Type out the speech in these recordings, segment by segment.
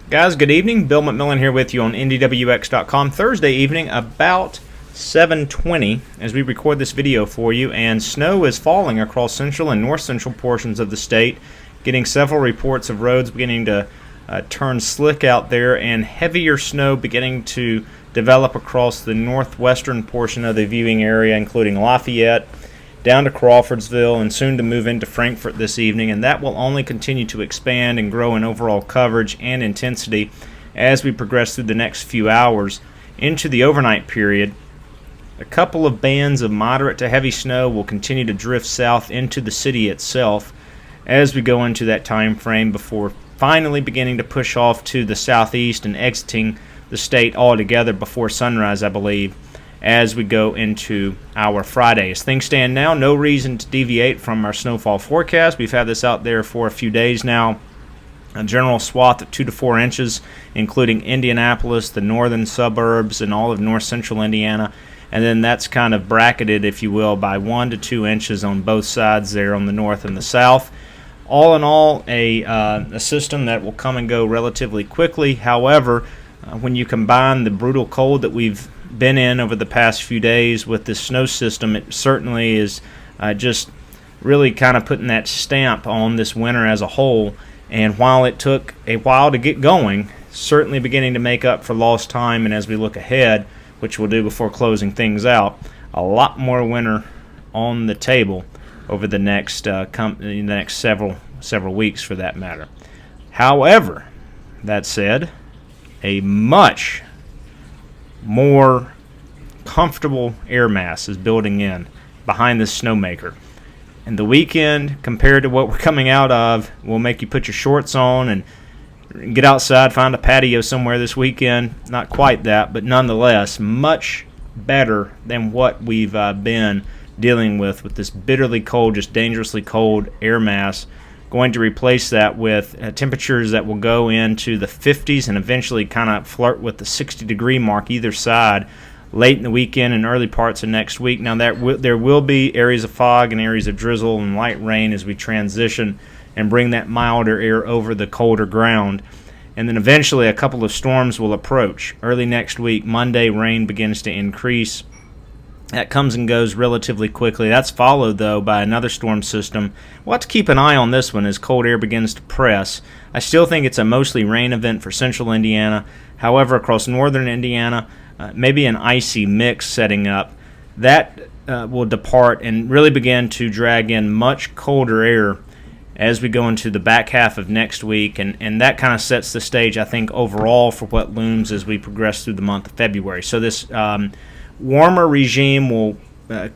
Guys, good evening. Bill McMillan here with you on NDWX.com. Thursday evening, about 7:20 as we record this video for you, and snow is falling across central and north central portions of the state, getting several reports of roads beginning to turn slick out there, and heavier snow beginning to develop across the northwestern portion of the viewing area, including Lafayette, down to Crawfordsville, and soon to move into Frankfort this evening, and that will only continue to expand and grow in overall coverage and intensity as we progress through the next few hours into the overnight period. A couple of bands of moderate to heavy snow will continue to drift south into the city itself as we go into that time frame before finally beginning to push off to the southeast and exiting the state altogether before sunrise, I believe, as we go into our Friday. As things stand now, no reason to deviate from our snowfall forecast. We've had this out there for a few days now. A general swath of 2 to 4 inches, including Indianapolis, the northern suburbs, and all of north central Indiana. And then that's kind of bracketed, if you will, by 1 to 2 inches on both sides there on the north and the south. All in all, a system that will come and go relatively quickly. However, when you combine the brutal cold that we've been in over the past few days with this snow system, it certainly is just really kind of putting that stamp on this winter as a whole. And while it took a while to get going, certainly beginning to make up for lost time. And as we look ahead, which we'll do before closing things out, a lot more winter on the table over the next several weeks, for that matter. However, that said, a much more comfortable air mass is building in behind this snowmaker. And the weekend, compared to what we're coming out of, will make you put your shorts on and get outside, find a patio somewhere this weekend. Not quite that, but nonetheless, much better than what we've been dealing with this bitterly cold, just dangerously cold air mass. Going to replace that with temperatures that will go into the 50s and eventually kind of flirt with the 60-degree mark either side late in the weekend and early parts of next week. Now, there will be areas of fog and areas of drizzle and light rain as we transition and bring that milder air over the colder ground. And then eventually a couple of storms will approach. Early next week, Monday, rain begins to increase. That comes and goes relatively quickly. That's followed, though, by another storm system. We'll have to keep an eye on this one as cold air begins to press. I still think it's a mostly rain event for central Indiana. However, across northern Indiana, maybe an icy mix setting up. That will depart and really begin to drag in much colder air as we go into the back half of next week. And that kind of sets the stage, I think, overall for what looms as we progress through the month of February. So this warmer regime will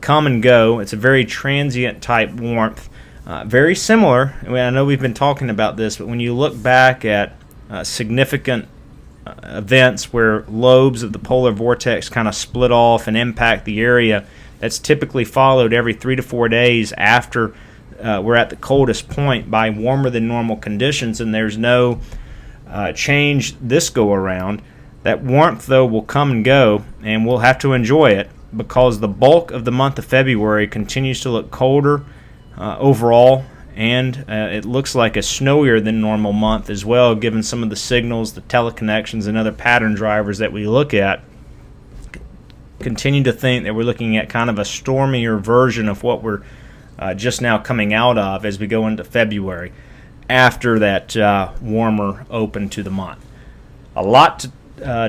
come and go. It's a very transient type warmth, very similar. I know we've been talking about this, but when you look back at significant events where lobes of the polar vortex kind of split off and impact the area, that's typically followed every 3 to 4 days after we're at the coldest point by warmer than normal conditions, and there's no change this go around. That warmth, though, will come and go, and we'll have to enjoy it because the bulk of the month of February continues to look colder overall, and it looks like a snowier than normal month as well, given some of the signals, the teleconnections, and other pattern drivers that we look at. Continue to think that we're looking at kind of a stormier version of what we're just now coming out of as we go into February after that warmer open to the month. A lot to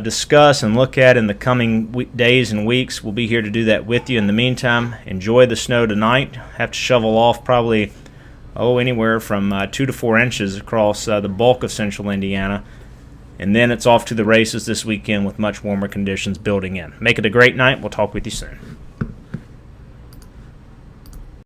discuss and look at in the coming days and weeks. We'll be here to do that with you. In the meantime, enjoy the snow tonight. Have to shovel off probably anywhere from 2 to 4 inches across the bulk of central Indiana, and then it's off to the races this weekend with much warmer conditions building in. Make it a great night. We'll talk with you soon.